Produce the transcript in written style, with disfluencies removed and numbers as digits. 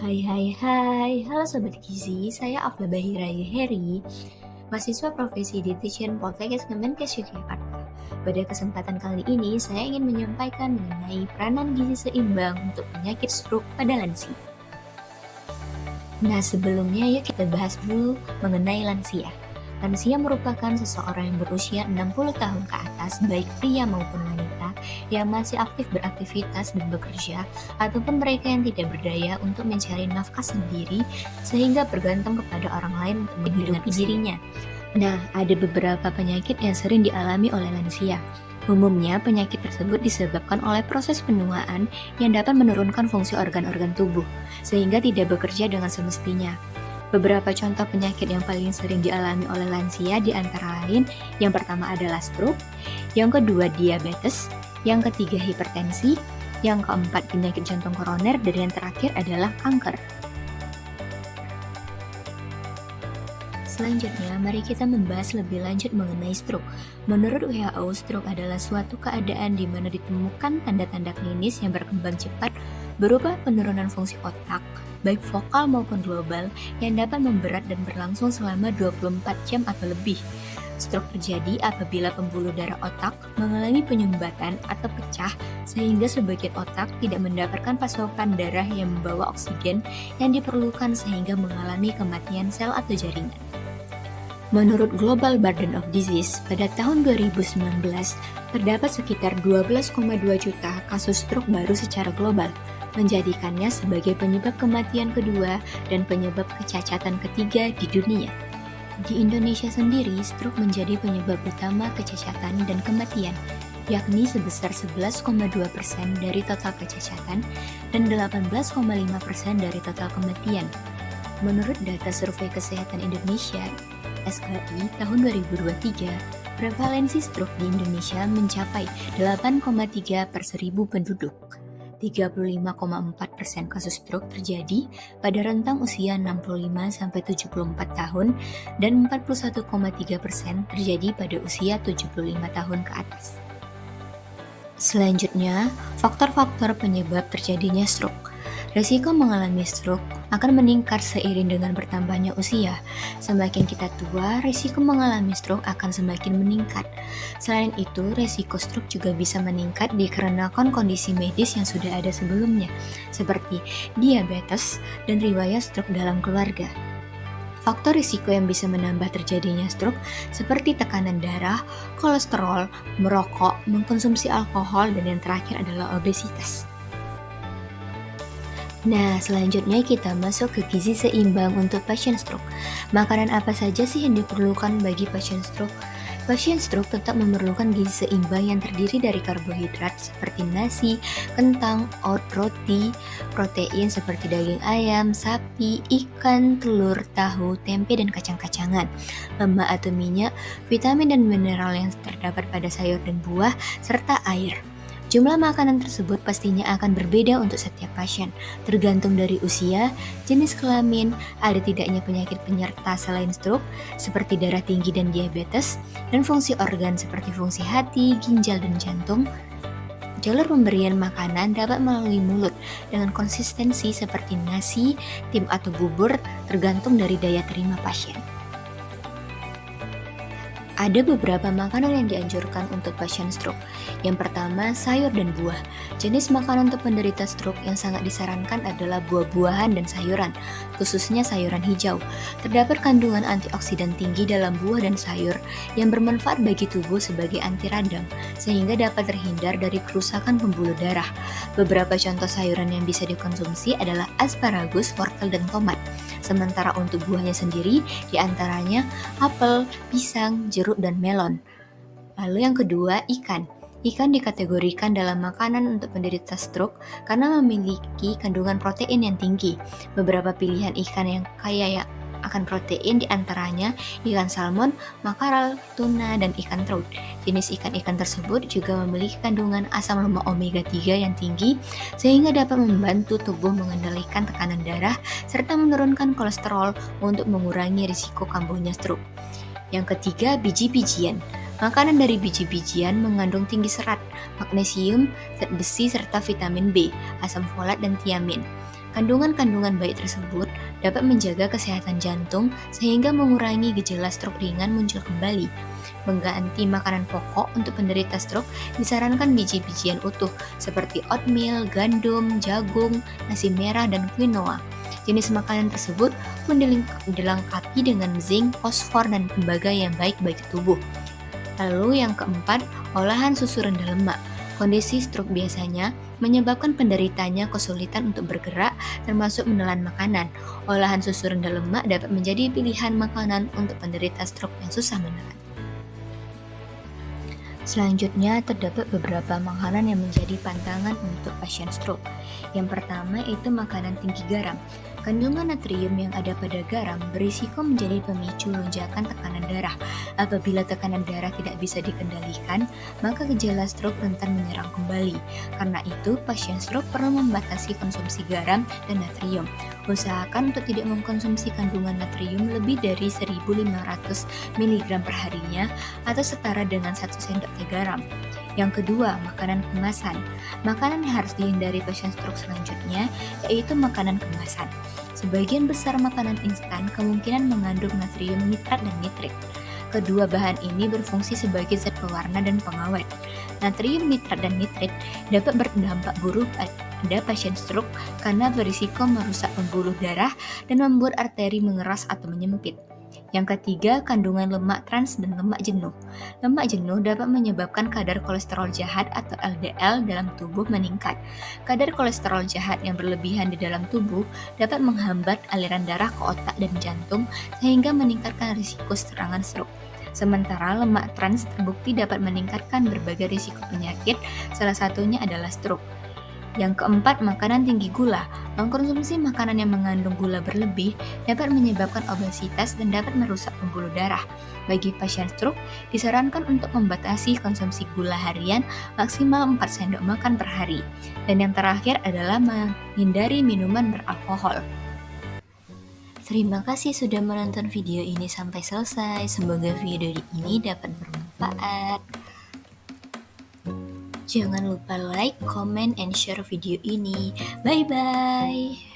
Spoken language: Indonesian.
Hai, halo Sobat Gizi, saya Afla Bahira Heri, mahasiswa profesi Dietitian Poltekkes Kemenkes Yogyakarta. Pada kesempatan kali ini, saya ingin menyampaikan mengenai peranan gizi seimbang untuk penyakit stroke pada lansia. Nah, sebelumnya yuk kita bahas dulu mengenai lansia. Lansia merupakan seseorang yang berusia 60 tahun ke atas, baik pria maupun wanita, yang masih aktif beraktivitas dan bekerja, ataupun mereka yang tidak berdaya untuk mencari nafkah sendiri, sehingga bergantung kepada orang lain untuk menghidupi dirinya. Nah, ada beberapa penyakit yang sering dialami oleh lansia. Umumnya, penyakit tersebut disebabkan oleh proses penuaan yang dapat menurunkan fungsi organ-organ tubuh, sehingga tidak bekerja dengan semestinya. Beberapa contoh penyakit yang paling sering dialami oleh lansia di antara lain, yang pertama adalah stroke, yang kedua diabetes, yang ketiga hipertensi, yang keempat penyakit jantung koroner, dan yang terakhir adalah kanker. Selanjutnya, mari kita membahas lebih lanjut mengenai stroke. Menurut WHO, stroke adalah suatu keadaan di mana ditemukan tanda-tanda klinis yang berkembang cepat berupa penurunan fungsi otak, baik vokal maupun global, yang dapat memberat dan berlangsung selama 24 jam atau lebih. Stroke terjadi apabila pembuluh darah otak mengalami penyumbatan atau pecah sehingga sebagian otak tidak mendapatkan pasokan darah yang membawa oksigen yang diperlukan sehingga mengalami kematian sel atau jaringan. Menurut Global Burden of Disease, pada tahun 2019, terdapat sekitar 12,2 juta kasus stroke baru secara global, menjadikannya sebagai penyebab kematian kedua dan penyebab kecacatan ketiga di dunia. Di Indonesia sendiri, stroke menjadi penyebab utama kecacatan dan kematian, yakni sebesar 11,2% dari total kecacatan dan 18,5% dari total kematian. Menurut data Survei Kesehatan Indonesia, SKI tahun 2023, prevalensi stroke di Indonesia mencapai 8,3 per 1000 penduduk. 35,4% kasus stroke terjadi pada rentang usia 65-74 tahun dan 41,3% terjadi pada usia 75 tahun ke atas. Selanjutnya, faktor-faktor penyebab terjadinya stroke. Risiko mengalami stroke akan meningkat seiring dengan bertambahnya usia. Semakin kita tua, risiko mengalami stroke akan semakin meningkat. Selain itu, risiko stroke juga bisa meningkat dikarenakan kondisi medis yang sudah ada sebelumnya, seperti diabetes dan riwayat stroke dalam keluarga. Faktor risiko yang bisa menambah terjadinya stroke seperti tekanan darah, kolesterol, merokok, mengkonsumsi alkohol, dan yang terakhir adalah obesitas. Nah, selanjutnya kita masuk ke gizi seimbang untuk pasien stroke. Makanan apa saja sih yang diperlukan bagi pasien stroke? Pasien stroke tetap memerlukan gizi seimbang yang terdiri dari karbohidrat seperti nasi, kentang, oat, roti, protein seperti daging ayam, sapi, ikan, telur, tahu, tempe, dan kacang-kacangan, lemak atau minyak, vitamin dan mineral yang terdapat pada sayur dan buah, serta air. Jumlah makanan tersebut pastinya akan berbeda untuk setiap pasien, tergantung dari usia, jenis kelamin, ada tidaknya penyakit penyerta selain stroke, seperti darah tinggi dan diabetes, dan fungsi organ seperti fungsi hati, ginjal, dan jantung. Jalur pemberian makanan dapat melalui mulut dengan konsistensi seperti nasi, tim atau bubur, tergantung dari daya terima pasien. Ada beberapa makanan yang dianjurkan untuk pasien stroke. Yang pertama, sayur dan buah. Jenis makanan untuk penderita stroke yang sangat disarankan adalah buah-buahan dan sayuran, khususnya sayuran hijau. Terdapat kandungan antioksidan tinggi dalam buah dan sayur yang bermanfaat bagi tubuh sebagai anti radang, sehingga dapat terhindar dari kerusakan pembuluh darah. Beberapa contoh sayuran yang bisa dikonsumsi adalah asparagus, wortel, dan tomat. Sementara untuk buahnya sendiri, diantaranya apel, pisang, jeruk, dan melon. Lalu yang kedua, ikan. Ikan dikategorikan dalam makanan untuk penderita stroke karena memiliki kandungan protein yang tinggi. Beberapa pilihan ikan yang kaya akan protein diantaranya ikan salmon, makarel, tuna, dan ikan trout. Jenis ikan-ikan tersebut juga memiliki kandungan asam lemak omega 3 yang tinggi sehingga dapat membantu tubuh mengendalikan tekanan darah serta menurunkan kolesterol untuk mengurangi risiko kambuhnya stroke. Yang ketiga, biji-bijian. Makanan dari biji-bijian mengandung tinggi serat, magnesium, zat besi, serta vitamin B, asam folat, dan tiamin. Kandungan-kandungan baik tersebut dapat menjaga kesehatan jantung sehingga mengurangi gejala stroke ringan muncul kembali. Mengganti makanan pokok untuk penderita stroke disarankan biji-bijian utuh seperti oatmeal, gandum, jagung, nasi merah, dan quinoa. Jenis makanan tersebut pun dilengkapi dengan zinc, fosfor, dan tembaga yang baik bagi tubuh. Lalu yang keempat, olahan susu rendah lemak. Kondisi stroke biasanya menyebabkan penderitanya kesulitan untuk bergerak, termasuk menelan makanan. Olahan susu rendah lemak dapat menjadi pilihan makanan untuk penderita stroke yang susah menelan. Selanjutnya, terdapat beberapa makanan yang menjadi pantangan untuk pasien stroke. Yang pertama itu makanan tinggi garam. Kandungan natrium yang ada pada garam berisiko menjadi pemicu lonjakan tekanan darah. Apabila tekanan darah tidak bisa dikendalikan, maka gejala stroke rentan menyerang kembali. Karena itu, pasien stroke perlu membatasi konsumsi garam dan natrium. Usahakan untuk tidak mengkonsumsi kandungan natrium lebih dari 1.500 mg per harinya atau setara dengan 1 sendok teh garam. Yang kedua, makanan kemasan. Makanan yang harus dihindari pasien stroke selanjutnya yaitu makanan kemasan. Sebagian besar makanan instan kemungkinan mengandung natrium nitrat dan nitrit. Kedua bahan ini berfungsi sebagai zat pewarna dan pengawet. Natrium nitrat dan nitrit dapat berdampak buruk pada pasien stroke karena berisiko merusak pembuluh darah dan membuat arteri mengeras atau menyempit. Yang ketiga, kandungan lemak trans dan lemak jenuh. Lemak jenuh dapat menyebabkan kadar kolesterol jahat atau LDL dalam tubuh meningkat. Kadar kolesterol jahat yang berlebihan di dalam tubuh dapat menghambat aliran darah ke otak dan jantung sehingga meningkatkan risiko serangan stroke. Sementara lemak trans terbukti dapat meningkatkan berbagai risiko penyakit, salah satunya adalah stroke. Yang keempat, makanan tinggi gula. Mengkonsumsi makanan yang mengandung gula berlebih dapat menyebabkan obesitas dan dapat merusak pembuluh darah. Bagi pasien stroke, disarankan untuk membatasi konsumsi gula harian maksimal 4 sendok makan per hari. Dan yang terakhir adalah menghindari minuman beralkohol. Terima kasih sudah menonton video ini sampai selesai. Semoga video ini dapat bermanfaat. Jangan lupa like, comment, and share video ini. Bye-bye.